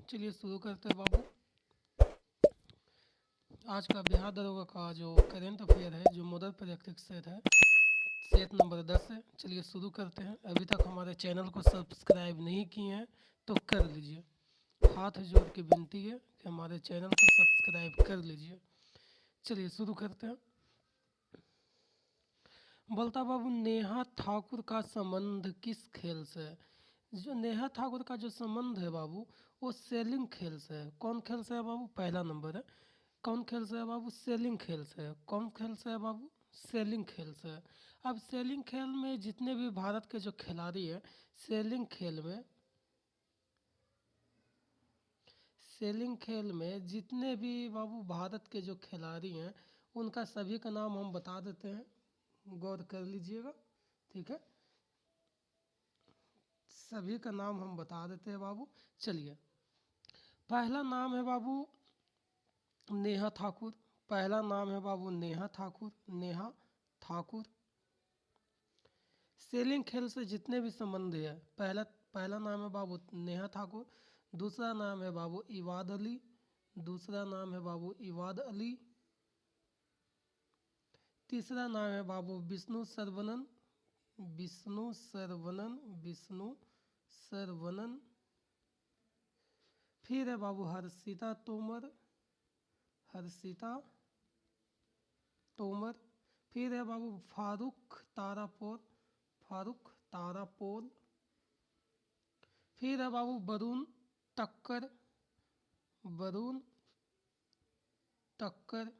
चलिए शुरू करते हैं बाबू। आज का बिहार दरोगा का जो करेंट अफेयर है, जो मॉडल परीक्षक सेट है, सेट नंबर 10 है। चलिए शुरू करते हैं। अभी तक हमारे चैनल को सब्सक्राइब नहीं किए हैं तो कर लीजिए। हाथ जोड़ के विनती है कि हमारे चैनल को सब्सक्राइब कर लीजिए। चलिए शुरू करते हैं। बोलता बाबू, नेहा ठाकुर का संबंध किस खेल से है? जो नेहा ठाकुर का जो संबंध है बाबू, वो सेलिंग खेल से है। कौन खेल से है बाबू? पहला नंबर है। कौन खेल से है बाबू? सेलिंग खेल से है। कौन खेल से है बाबू? सेलिंग खेल से है। अब सेलिंग खेल में जितने भी भारत के जो खिलाड़ी हैं, सेलिंग खेल में जितने भी बाबू भारत के जो खिलाड़ी हैं, उनका सभी का नाम हम बता देते हैं, गौर कर लीजिएगा। ठीक है, सभी का नाम हम बता देते हैं बाबू। चलिए, पहला नाम है बाबू नेहा ठाकुर। पहला नाम है बाबू नेहा ठाकुर। नेहा ठाकुर। सेलिंग खेल से जितने भी संबंध है, पहला नाम है बाबू नेहा ठाकुर। दूसरा नाम है बाबू इवाद अली। दूसरा नाम है बाबू इवाद अली। तीसरा नाम है बाबू विष्णु सरवनन। विष्णु सरवनन। विष्णु सरवनन। फिर है बाबू हर्षिता तोमर। हर्षिता तोमर। फिर है बाबू फारूक तारापोल। फारूक तारापोल। फिर है बाबू वरुण टक्कर। वरुण टक्कर।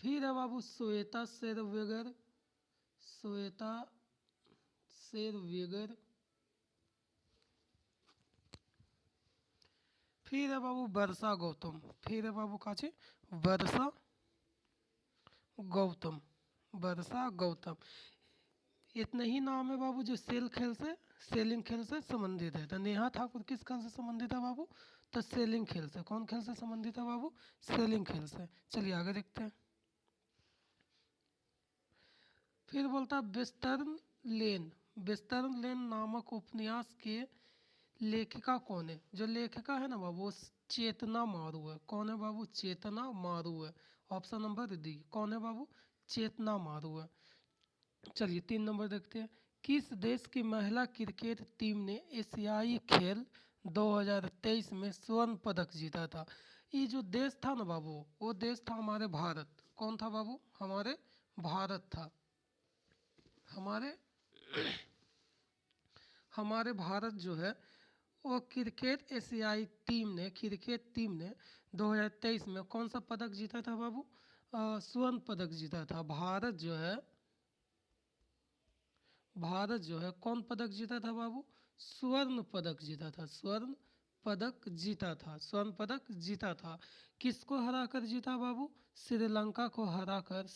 फिर है बाबू श्वेता शेरवेगर। श्वेता शेरवेगर। फिर है बाबू वर्षा गौतम। फिर है बाबू काचे वर्षा गौतम। वर्षा गौतम। इतने ही नाम है बाबू जो सेलिंग खेल से संबंधित है। तो नेहा ठाकुर किस खेल से संबंधित है बाबू? तो सेलिंग खेल से। कौन खेल से संबंधित है बाबू? सेलिंग खेल से। चलिए आगे देखते हैं। फिर बोलता वेस्टर्न लेन। वेस्टर्न लेन नामक उपन्यास के लेखिका कौन है? जो लेखिका है ना बाबू, वो चेतना मारू है। कौन है बाबू? चेतना मारू है। Option number D. कौन है बाबू? चेतना मारू है। चलिए 3 नंबर देखते हैं। किस देश की महिला क्रिकेट टीम ने एशियाई खेल 2023 में स्वर्ण पदक जीता था? ये जो देश था ना बाबू, वो देश था हमारे भारत। कौन था बाबू? हमारे भारत था। हमारे भारत जो है, वो क्रिकेट क्रिकेट टीम ने 2023 में कौन सा पदक जीता था बाबू? स्वर्ण पदक जीता था। भारत जो है कौन पदक जीता था बाबू? स्वर्ण पदक जीता था। स्वर्ण पदक जीता था। स्वर्ण पदक जीता था। किसको हराकर जीता बाबू? श्रीलंका को हराकर।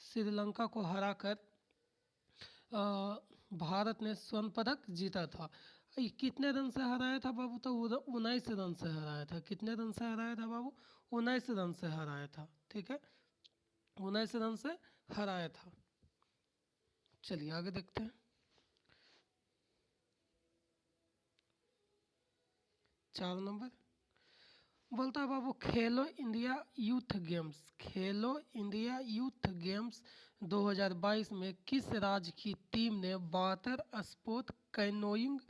श्रीलंका को हराकर भारत ने स्वर्ण पदक जीता था। ये कितने रन से हराया था बाबू? तो 19 रन से हराया था। कितने रन से हराया था बाबू? 19 रन से हराया था। ठीक है, 19 रन से हराया था। चलिए आगे देखते हैं। 4 नंबर बोलता है बाबू, खेलो इंडिया यूथ गेम्स 2022 में किस राज्य की टीम ने वाटर स्पोर्ट, कैनोइंग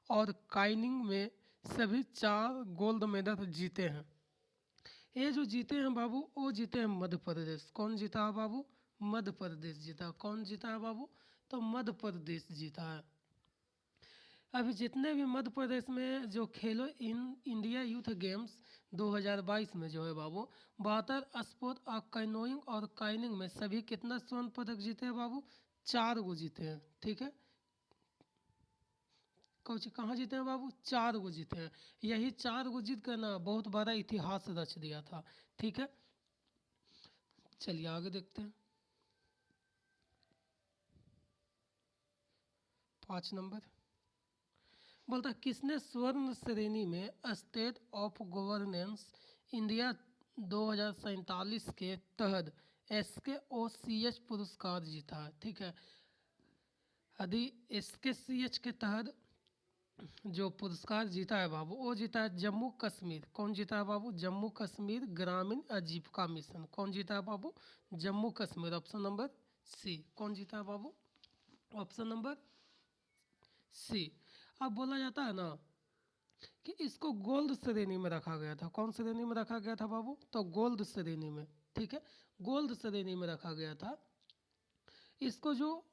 और काइनिंग में सभी 4 गोल्ड मेडल जीते हैं? ये जो जीते हैं बाबू, वो जीते हैं मध्य प्रदेश। कौन जीता है बाबू? मध्य प्रदेश जीता। कौन जीता है बाबू? तो मध्य प्रदेश जीता है। अभी जितने भी मध्य प्रदेश में जो खेलो इंडिया यूथ गेम्स 2022 में जो है बाबू, वाटर स्पोर्ट और कैनोइंग और काइनिंग में सभी कितना स्वर्ण पदक जीते हैं बाबू? 4 गो जीते हैं। ठीक है, कहाँ जीते हैं बाबू? 4 गो जीते हैं। यही 4 गो जीत कर ना बहुत बड़ा इतिहास रच दिया था। ठीक है, चलिए आगे देखते हैं। 5 नंबर बोलता है, किसने स्वर्ण श्रेणी में स्टेट ऑफ गवर्नेंस इंडिया 2047 के तहत SKOCH पुरस्कार जीता है? ठीक है, यदि SKCH के तहत जो पुरस्कार जीता है बाबू वो जीता है जम्मू कश्मीर। कौन जीता है बाबू? जम्मू कश्मीर ग्रामीण आजीविका मिशन। कौन जीता है बाबू? Jammu Kashmir. Option number C. कौन जीता है बाबू? ऑप्शन नंबर सी। अब बोला जाता है ना कि इसको गोल्ड श्रेणी में रखा गया था। कौन श्रेणी में रखा गया था बाबू? तो गोल्ड श्रेणी में। ठीक है, गोल्ड श्रेणी में रखा गया था। इसको जो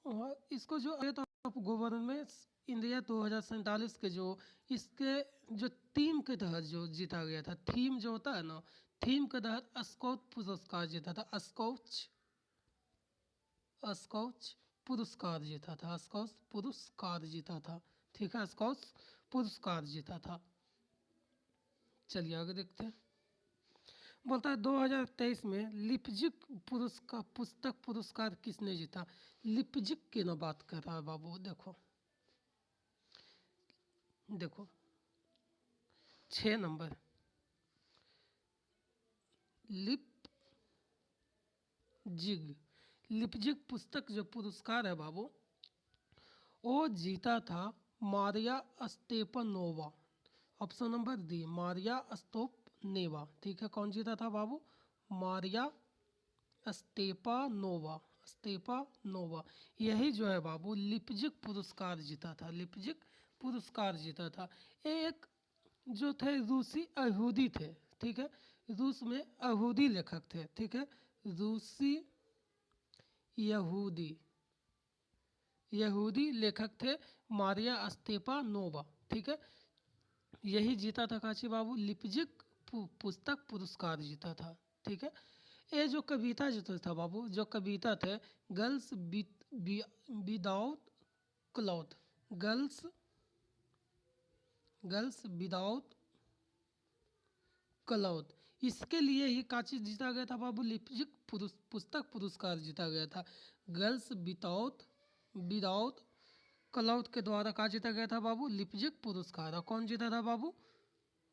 ऑफ गवर्नमेंट इंडिया 2047 के जो इसके जो थीम के तहत जो जीता गया था, थीम जो होता है ना, थीम के तहत स्काउट पुरस्कार जीता था। स्काउच पुरस्कार जीता था। स्काउच पुरस्कार जीता था। ठीक है, स्काउच पुरस्कार जीता था। चलिए आगे देखते हैं। बोलता है 2023 में लिपजिक पुस्तक पुरस्कार किसने जीता? लिपजिक की ना बात कर रहा है बाबू। देखो देखो 6 नंबर लिपजिक पुस्तक जो पुरस्कार है बाबू वो जीता था Maria Stepanova. Option number D Maria Stepanova. ठीक है, कौन जीता था बाबू? मारिया स्टेपानोवा। यही जो है बाबू लिपजिक पुरस्कार जीता था। लिपजिक पुरस्कार जीता था। एक जो थे रूसी यहूदी थे। ठीक है, रूस में यहूदी लेखक थे। ठीक है, रूसी यहूदी लेखक थे मारिया स्टेपानोवा। ठीक है, यही जीता था काची बाबू? लिपजिक पुस्तक पुरस्कार जीता था। ठीक है, ये जो कविता जो था बाबू, जो कविता थे girls without cloth, girls without cloth, इसके लिए ही काची जीता गया था बाबू? लिपजिक पुस्तक पुरस्कार जीता गया था। गर्ल्स विदाउट क्लॉथ के द्वारा का जीता गया था बाबू? लिपजिक पुरस्कार। और कौन जीता था बाबू?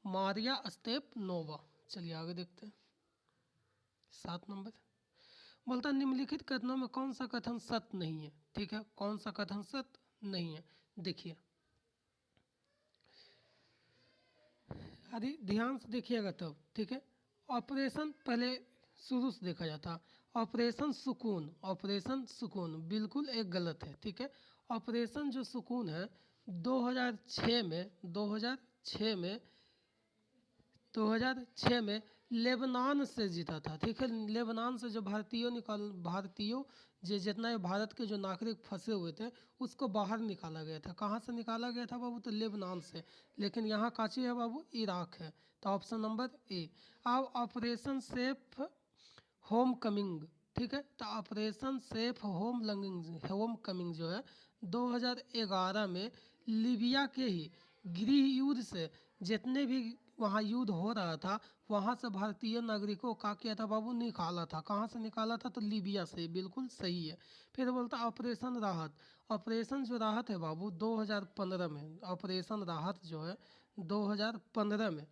मारिया स्टेपनोवा। चलिए आगे देखते हैं। 7 नंबर बोलता है निम्नलिखित कथनों में कौन सा कथन सत्य नहीं है? ठीक है, कौन सा कथन सत्य नहीं है? देखिए, यदि ध्यान से देखिएगा तब। ठीक है, ऑपरेशन पहले शुरू से देखा जाता। ऑपरेशन सुकून बिल्कुल एक गलत है। ठीक है, ऑपरेशन जो सुकून है 2006 में लेबनान से जीता था। ठीक है, लेबनान से जो भारतीयों जो जितना भी भारत के जो नागरिक फंसे हुए थे उसको बाहर निकाला गया था। कहाँ से निकाला गया था बाबू? तो लेबनान से। लेकिन यहाँ काची है बाबू? इराक है। तो ऑप्शन नंबर ए। अब ऑपरेशन सेफ होम कमिंग। ठीक है, तो ऑपरेशन सेफ होम कमिंग जो है 2011 में लीबिया के ही गृह युद्ध से जितने भी वहाँ युद्ध हो रहा था वहाँ से भारतीय नागरिकों का किया था बाबू? निकाला था। कहाँ से निकाला था? तो लीबिया से। बिल्कुल सही है। फिर बोलता ऑपरेशन राहत। ऑपरेशन जो राहत है बाबू 2015 में, ऑपरेशन राहत जो है 2015 में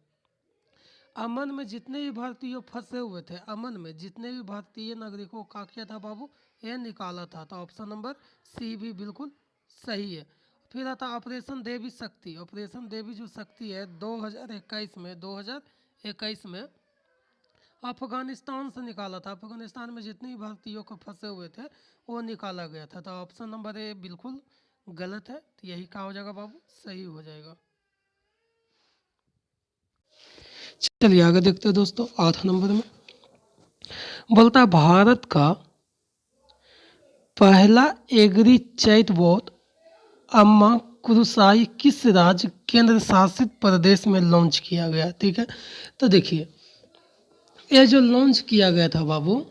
अमन में जितने भी भारतीय फंसे हुए थे, अमन में जितने भी भारतीय नागरिकों का किया था बाबू? ये निकाला था। तो ऑप्शन नंबर सी भी बिल्कुल सही है। फिर आता ऑपरेशन देवी शक्ति। ऑपरेशन देवी जो शक्ति है 2021 में अफगानिस्तान से निकाला था। अफगानिस्तान में जितने भी भारतीयों को फंसे हुए थे वो निकाला गया था। तो ऑप्शन नंबर ए बिल्कुल गलत है। तो यही क्या हो जाएगा बाबू? सही हो जाएगा। चलिए आगे देखते हैं दोस्तों। 8 नंबर में बोलता है भारत का पहला एग्री चैटबॉट अम्मा कुरुसाई किस राज्य केंद्र शासित प्रदेश में लॉन्च किया गया? ठीक है, तो देखिए ये जो लॉन्च किया गया था बाबू,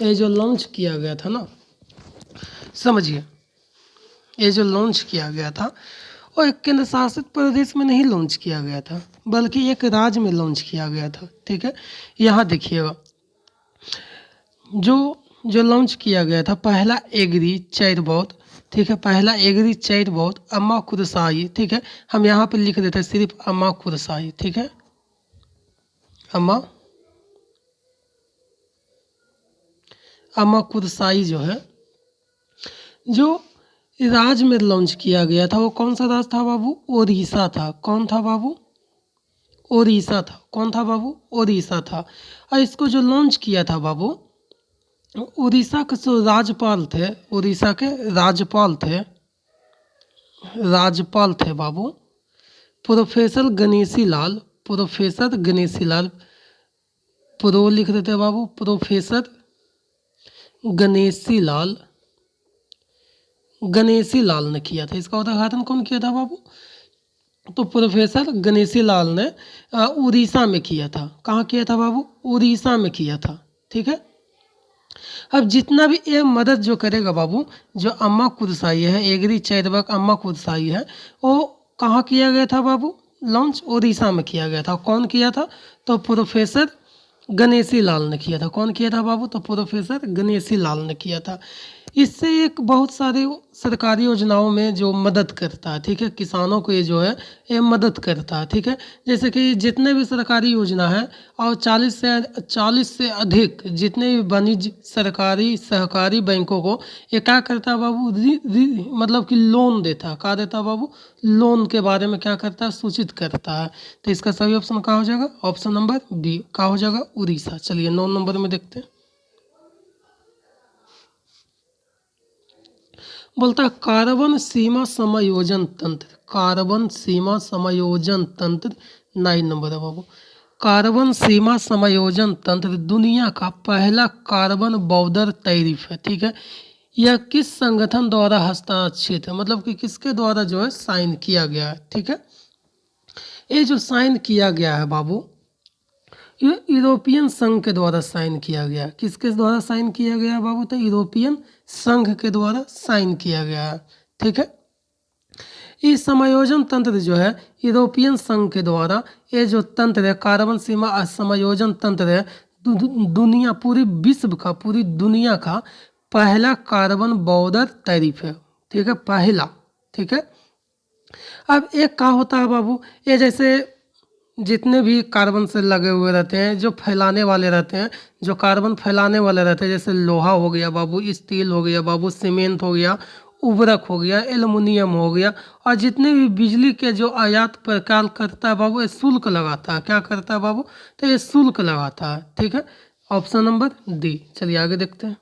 ये जो लॉन्च किया गया था ना, समझिए ये जो लॉन्च किया गया था वो एक केंद्र शासित प्रदेश में नहीं लॉन्च किया गया था बल्कि एक राज्य में लॉन्च किया गया था। ठीक है, यहाँ देखिएगा जो लॉन्च किया गया था पहला एग्री चैटबॉट। ठीक है, पहला एग्री चैटबॉट अम्मा कुरसाई। ठीक है, हम यहाँ पे लिख देते हैं सिर्फ अम्मा कुरसाई। ठीक है, अम्मा कुरसाई जो है जो राज्य में लॉन्च किया गया था वो कौन सा राज्य था बाबू? ओडिशा था। कौन था बाबू? ओडिशा था। कौन था बाबू? ओडिशा था। और इसको जो लॉन्च किया था बाबू, उड़ीसा के जो राज्यपाल थे, उड़ीसा के राज्यपाल थे बाबू professor Ganeshi Lal. Professor Ganeshi Lal, pro लिख देते बाबू, प्रोफेसर गणेशी लाल, गणेशी लाल ने किया था। इसका उद्घाटन कौन किया था बाबू? तो प्रोफेसर गणेशी लाल ने उड़ीसा में किया था। कहाँ किया था बाबू? उड़ीसा में किया था। ठीक है। अब जितना भी ये मदद जो करेगा बाबू, जो अम्मा कुरसाई है, एग्री चैतवक अम्मा कुरसाई है, वो कहाँ किया गया था बाबू? लॉन्च उड़ीसा में किया गया था। कौन किया था? तो प्रोफेसर गणेशी लाल ने किया था। कौन किया था बाबू? तो प्रोफेसर गणेशी लाल ने किया था। इससे एक बहुत सारे सरकारी योजनाओं में जो मदद करता है, ठीक है, किसानों को ये जो है ये मदद करता है। ठीक है। जैसे कि जितने भी सरकारी योजना है और 40 से अधिक जितने भी वाणिज्य सरकारी सहकारी बैंकों को ये क्या करता है बाबू? मतलब कि लोन देता है। क्या देता है बाबू? लोन के बारे में क्या करता है? सूचित करता है। तो इसका सही ऑप्शन क्या हो जाएगा? ऑप्शन नंबर बी क्या हो जाएगा? उड़ीसा। चलिए 9 नंबर में देखते हैं। बोलता है कार्बन सीमा समायोजन तंत्र। कार्बन सीमा समायोजन तंत्र 9 नंबर है बाबू। कार्बन सीमा समायोजन तंत्र दुनिया का पहला कार्बन बॉर्डर टैरिफ है। ठीक है। यह किस संगठन द्वारा हस्ताक्षरित है? मतलब कि किसके द्वारा जो है साइन किया गया है। ठीक है। ये जो साइन किया गया है बाबू, ये यूरोपियन संघ के द्वारा साइन किया गया। किसके द्वारा साइन किया गया बाबू? तो यूरोपियन संघ के द्वारा साइन किया गया है। ठीक है। इस समायोजन तंत्र जो है यूरोपियन संघ के द्वारा, ये जो तंत्र है कार्बन सीमा समायोजन तंत्र है, दुनिया पूरी विश्व का, पूरी दुनिया का पहला कार्बन बॉर्डर टैरिफ है। ठीक है, पहला। ठीक है। अब एक क्या होता है बाबू, ये जैसे जितने भी कार्बन से लगे हुए रहते हैं, जो फैलाने वाले रहते हैं, जो कार्बन फैलाने वाले रहते हैं, जैसे लोहा हो गया बाबू, स्टील हो गया बाबू, सीमेंट हो गया, उर्वरक हो गया, एल्युमिनियम हो गया, और जितने भी बिजली के जो आयात प्रकार करता है बाबू, ये शुल्क लगाता है। क्या करता है बाबू? तो ये शुल्क लगाता है। ठीक है। Option number D. चलिए आगे देखते हैं।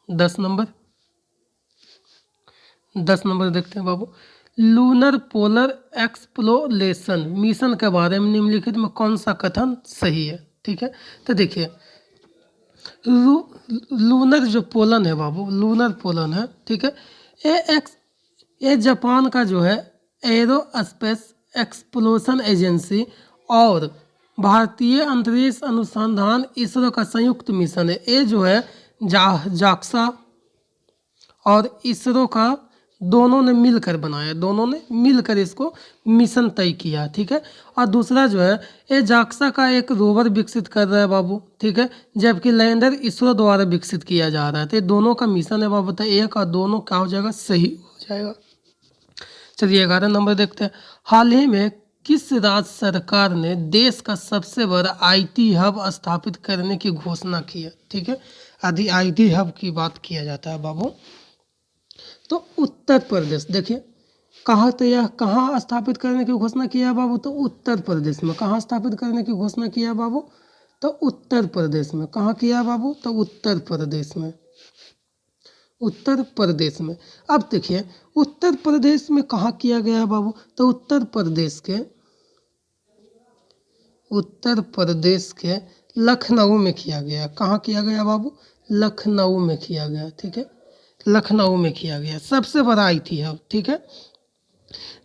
10 नंबर, 10 नंबर देखते हैं बाबू। लूनर पोलर एक्सप्लोरेशन मिशन के बारे में निम्नलिखित में कौन सा कथन सही है? ठीक है। तो देखिए, लूनर जो पोलन है बाबू, लूनर पोलन है, ठीक है, ये जापान का जो है एरोस्पेस एक्सप्लोरेशन एजेंसी और भारतीय अंतरिक्ष अनुसंधान इसरो का संयुक्त मिशन है। ये जो है जाक्सा और इसरो का दोनों ने मिलकर बनाया, दोनों ने मिलकर इसको मिशन तय किया। ठीक है। और दूसरा जो है ये जाक्सा का एक रोवर विकसित कर रहा है बाबू। ठीक है। जबकि लैंडर इसरो द्वारा विकसित किया जा रहा है। तो ये दोनों का मिशन है बाबू। तो एक और दोनों क्या हो जाएगा? सही हो जाएगा। चलिए 11 नंबर देखते हैं। हाल ही में किस राज्य सरकार ने देश का सबसे बड़ा IT हब स्थापित करने की घोषणा की है? ठीक है। यदि IT हब की बात किया जाता है बाबू, तो उत्तर प्रदेश। देखिए कहाँ, तो यह कहाँ स्थापित करने की घोषणा किया है बाबू? तो उत्तर प्रदेश में। कहाँ स्थापित करने की घोषणा किया है बाबू? तो उत्तर प्रदेश में। कहाँ किया है बाबू? तो उत्तर प्रदेश में। उत्तर प्रदेश में। अब देखिए उत्तर प्रदेश में कहाँ किया गया है बाबू? तो उत्तर प्रदेश के लखनऊ में किया गया। कहाँ किया गया बाबू? लखनऊ में किया गया। ठीक है। लखनऊ में किया गया सबसे बड़ा IT हब। ठीक है।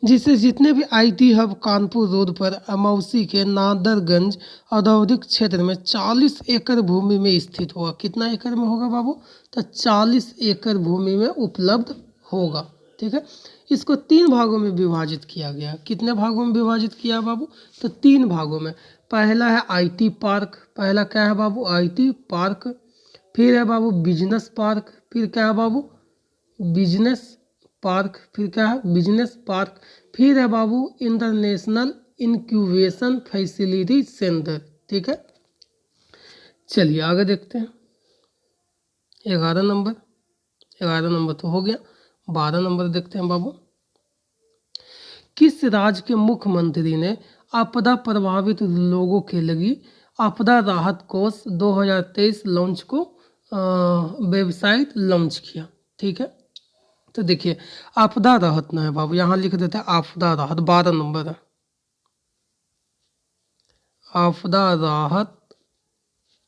जिसे जितने भी IT हब कानपुर रोड पर अमौसी के नादरगंज औद्योगिक क्षेत्र में 40 एकड़ भूमि में स्थित होगा। कितना एकड़ में होगा बाबू? तो 40 एकड़ भूमि में उपलब्ध होगा। ठीक है। इसको 3 भागों में विभाजित किया गया। कितने भागों में विभाजित किया बाबू? तो 3 भागों में। पहला है IT पार्क। पहला क्या है बाबू? IT park. फिर है बाबू बिजनेस पार्क। फिर क्या है बाबू? Business park. फिर क्या है? Business park. फिर है बाबू इंटरनेशनल इंक्यूबेशन फैसिलिटी सेंटर। ठीक है। चलिए आगे देखते हैं। 11 नंबर, 11 नंबर तो हो गया। 12 नंबर देखते हैं बाबू। किस राज्य के मुख्यमंत्री ने आपदा प्रभावित लोगों के लिए आपदा राहत कोष 2023 लॉन्च को वेबसाइट लॉन्च किया? ठीक है, तो देखिए आपदा राहत ना है बाबू, यहाँ लिख देते हैं आपदा राहत, 12 नंबर है, आपदा राहत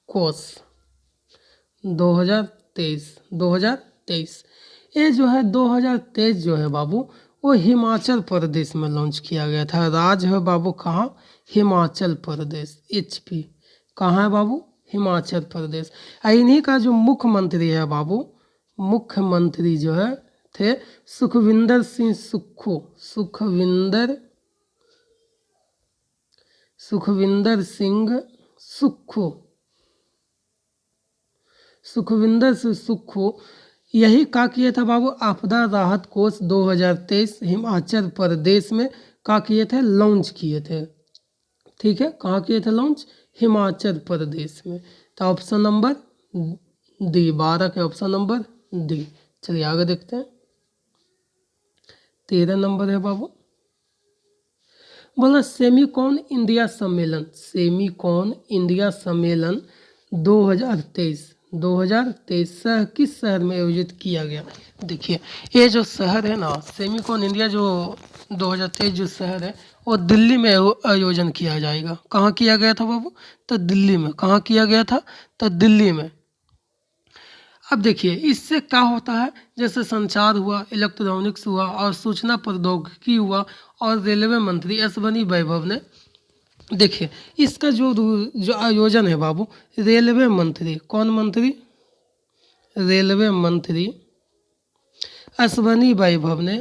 कोष 2023। ये जो है 2023 जो है बाबू वो हिमाचल प्रदेश में लॉन्च किया गया था। राज्य है बाबू कहाँ? हिमाचल प्रदेश, HP कहाँ है बाबू? हिमाचल प्रदेश। इन्हीं का जो मुख्यमंत्री है बाबू, मुख्यमंत्री जो है थे सुखविंदर सिंह सुक्खू, सुखविंदर सिंह सुक्खू यही का किया था बाबू, आपदा राहत कोष 2023 हिमाचल प्रदेश में का किए थे? लॉन्च किए थे। ठीक है, कहाँ किए थे लॉन्च? हिमाचल प्रदेश में। तो ऑप्शन नंबर डी, 12 के ऑप्शन नंबर डी। चलिए आगे देखते हैं। 13 नंबर है बाबू, बोला सेमीकॉन इंडिया सम्मेलन, सेमीकॉन इंडिया सम्मेलन 2023 किस शहर में आयोजित किया गया? देखिए ये जो शहर है ना, सेमीकॉन इंडिया जो 2023 जो शहर है वो दिल्ली में आयोजन किया जाएगा। कहाँ किया गया था बाबू? तो दिल्ली में। कहाँ किया गया था? तो दिल्ली में। अब देखिए इससे क्या होता है, जैसे संचार हुआ, इलेक्ट्रॉनिक्स हुआ और सूचना प्रौद्योगिकी हुआ और रेलवे मंत्री अश्विनी वैभव ने, देखिए इसका जो आयोजन है बाबू, रेलवे मंत्री, कौन मंत्री? रेलवे मंत्री अश्विनी वैभव ने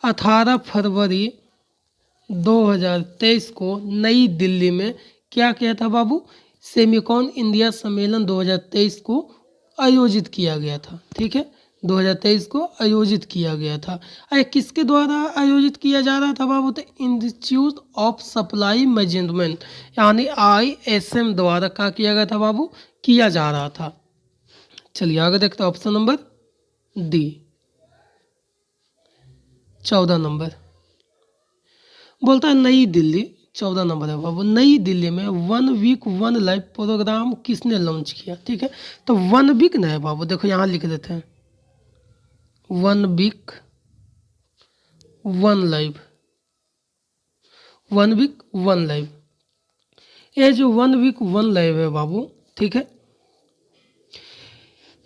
18 फरवरी 2023 को नई दिल्ली में क्या किया था बाबू? सेमीकॉन इंडिया सम्मेलन 2023 को आयोजित किया गया था। ठीक है, 2023 को आयोजित किया गया था। अरे किसके द्वारा आयोजित किया जा रहा था बाबू? तो इंस्टीट्यूट ऑफ सप्लाई मैनेजमेंट यानी ISM द्वारा क्या किया गया था बाबू? किया जा रहा था। चलिए आगे देखते हैं, ऑप्शन नंबर डी, 14 नंबर बोलता है नई दिल्ली, 14 नंबर है बाबू, नई दिल्ली में 1 वीक 1 लाइफ प्रोग्राम किसने लॉन्च किया? ठीक है, तो 1 वीक ना है बाबू, देखो यहाँ लिख देते हैं 1 वीक 1 लाइफ, 1 वीक 1 लाइफ। ये जो 1 वीक 1 लाइफ है बाबू, ठीक है,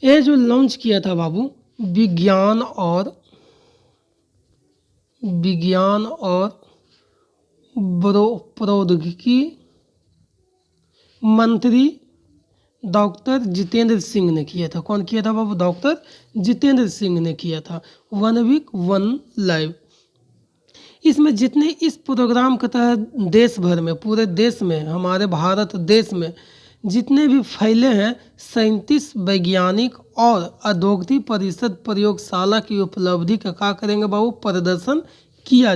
ये जो लॉन्च किया था बाबू विज्ञान और प्रौद्योगिकी मंत्री डॉक्टर जितेंद्र सिंह ने किया था। कौन किया था बाबू? डॉक्टर जितेंद्र सिंह ने किया था 1 वीक 1 लाइफ। इसमें जितने इस प्रोग्राम के तहत देश भर में, पूरे देश में, हमारे भारत देश में जितने भी फैले हैं 37 वैज्ञानिक और औद्योगिक परिषद प्रयोगशाला की उपलब्धि का क्या करेंगे बाबू? प्रदर्शन किया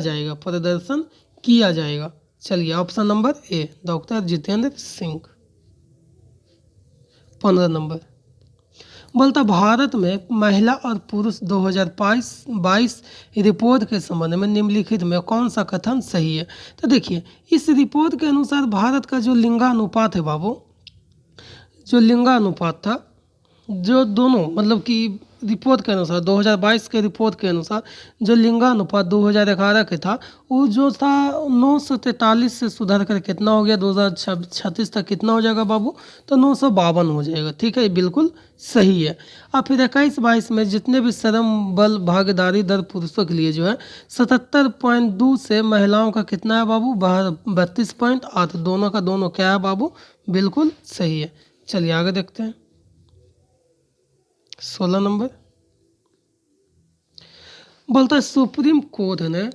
जाएगा। चलिए option number A, doctor Jitendra Singh. 15 number बोलता भारत में महिला और पुरुष 2022 रिपोर्ट के संबंध में निम्नलिखित में कौन सा कथन सही है? तो देखिए इस रिपोर्ट के अनुसार भारत का जो लिंगानुपात है बाबू, जो लिंगानुपात था, जो दोनों मतलब कि रिपोर्ट के अनुसार 2022 के रिपोर्ट के अनुसार जो लिंगानुपात 2011 के था वो जो था 943 से सुधार कर कितना हो गया 2036 तक कितना हो जाएगा बाबू? तो 952 हो जाएगा। ठीक है, बिल्कुल सही है। अब फिर 21-22 में जितने भी श्रम बल भागीदारी दर पुरुषों के लिए जो है 77.2 से महिलाओं का कितना है बाबू? 32.8। दोनों का दोनों क्या है बाबू? बिल्कुल सही है। चलिए आगे देखते हैं। 16 नंबर बोलता है सुप्रीम कोर्ट ने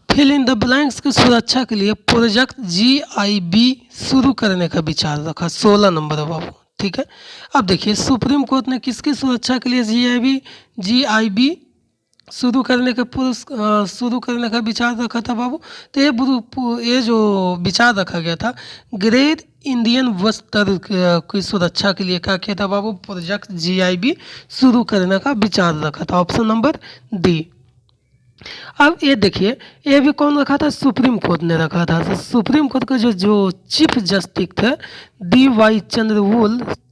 फिल इन द ब्लैंक्स की सुरक्षा के लिए प्रोजेक्ट GIB शुरू करने का विचार रखा। 16 नंबर है बाबू। ठीक है। अब देखिए सुप्रीम कोर्ट ने किसकी सुरक्षा के लिए जीआईबी शुरू करने का विचार रखा था बाबू। तो ये जो विचार रखा गया था, ग्रेट इंडियन वस्त्र की सुरक्षा के लिए क्या किया था बाबू, प्रोजेक्ट जीआईबी शुरू करने का विचार रखा था। Option number D. अब ये देखिए, ये भी कौन रखा था, सुप्रीम कोर्ट ने रखा था। तो सुप्रीम कोर्ट का जो चीफ जस्टिस थे DY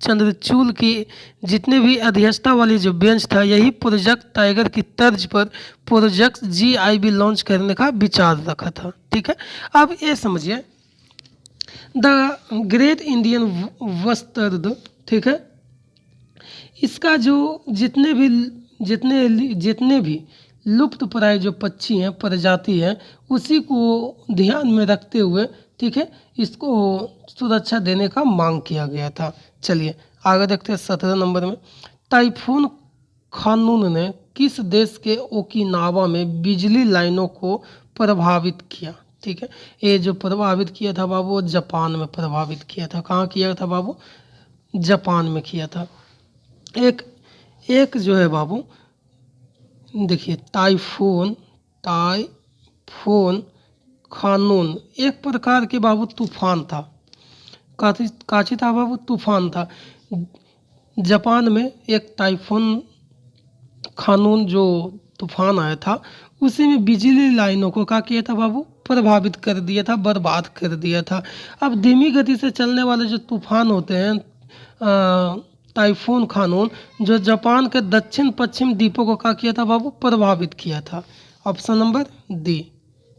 चंद्रचूड़ की जितने भी अध्यक्षता वाली जो बेंच था, यही प्रोजेक्ट टाइगर की तर्ज पर प्रोजेक्ट जीआईबी लॉन्च करने का विचार रखा था। ठीक है। अब ये समझिए, द ग्रेट इंडियन वस्त्र, ठीक है, इसका जो जितने भी लुप्त प्राय जो पक्षी हैं, प्रजाति हैं, उसी को ध्यान में रखते हुए, ठीक है, इसको सुरक्षा देने का मांग किया गया था। चलिए आगे देखते हैं 17 नंबर में। टाइफून कानून ने किस देश के ओकिनावा में बिजली लाइनों को प्रभावित किया। ठीक है, ये जो प्रभावित किया था बाबू, जापान में प्रभावित किया था। कहाँ किया था बाबू, जापान में किया था। एक जो है बाबू, देखिए टाइफून कानून एक प्रकार के बाबू तूफान था। काची था बाबू, तूफान था। जापान में एक टाइफून कानून जो तूफान आया था, उसी में बिजली लाइनों को क्या किया था बाबू, प्रभावित कर दिया था, बर्बाद कर दिया था। अब धीमी गति से चलने वाले जो तूफान होते हैं, टाइफून कानून जो जापान के दक्षिण पश्चिम द्वीपों को क्या किया था बाबू, प्रभावित किया था। Option number D.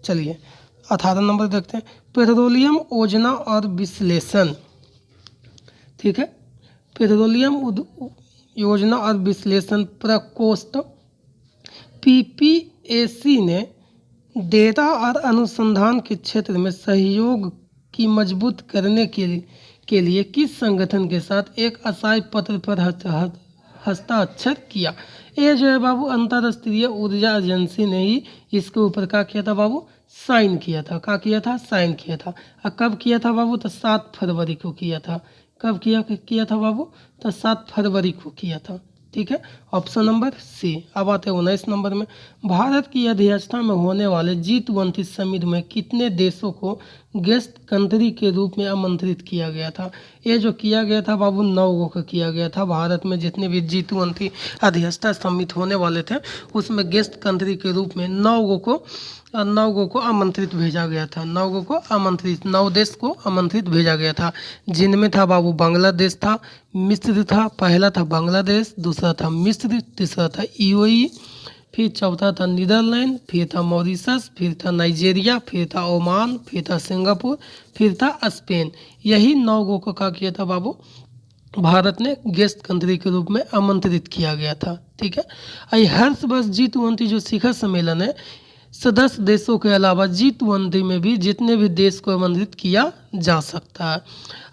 चलिए 18 नंबर देखते हैं। पेट्रोलियम योजना और विश्लेषण, ठीक है, पेट्रोलियम योजना और विश्लेषण प्रकोष्ठ PPAC ने डेटा और अनुसंधान के क्षेत्र में सहयोग की मजबूत करने के लिए किस संगठन के साथ एक असाई पत्र पर हस्ताक्षर किया। ये जो है बाबू अंतर्राष्ट्रीय ऊर्जा एजेंसी ने ही इसके ऊपर क्या किया था बाबू, साइन किया था। क्या किया था, साइन किया था। और कब किया था बाबू, तो 7 फरवरी को किया था। कब किया था बाबू, तो 7 फरवरी को किया था। ठीक है, ऑप्शन नंबर सी। अब आते हैं 19 नंबर में। भारत की अध्यक्षता में होने वाले G20 समिट में कितने देशों को गेस्ट कंट्री के रूप में आमंत्रित किया गया था। ये जो किया गया था बाबू, 9 को किया गया था। भारत में जितने भी G20 अध्यक्षता समिट होने वाले थे, उसमें गेस्ट कंट्री के रूप में 9 को आमंत्रित भेजा गया था। 9 देश को आमंत्रित भेजा गया था, जिनमें था बाबू बांग्लादेश था, मिस्र था। पहला था बांग्लादेश, दूसरा था मिस्र, तीसरा था UAE, फिर चौथा था नीदरलैंड, फिर था मॉरिशस, फिर था नाइजीरिया, फिर था ओमान, फिर था सिंगापुर, फिर था स्पेन। यही 9 को क्या किया था बाबू, भारत ने गेस्ट कंट्री के रूप में आमंत्रित किया गया था। ठीक है। हर वर्ष G20 जो शिखर सम्मेलन है, सदस्य देशों के अलावा G20 में भी जितने भी देश को आमंत्रित किया जा सकता है।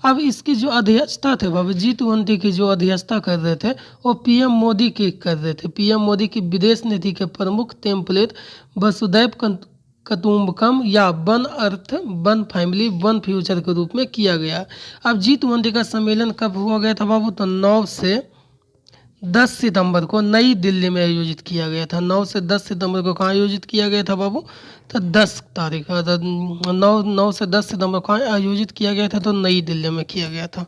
अब इसकी जो अध्यक्षता थे बाबू, G20 की जो अध्यक्षता कर रहे थे, वो PM मोदी की कर रहे थे। PM मोदी की विदेश नीति के प्रमुख टेम्पलेट वसुधैव कुटुंबकम या one earth, one family, one future के रूप में किया गया। अब G20 का सम्मेलन कब हुआ गया था बाबू, तो 9 से 10 सितंबर को नई दिल्ली में आयोजित किया गया था। 9 से 10 सितंबर को कहाँ आयोजित किया गया था बाबू, तो 10 तारीख 9 से 10 सितंबर को कहाँ आयोजित किया गया था, तो नई दिल्ली में किया गया था।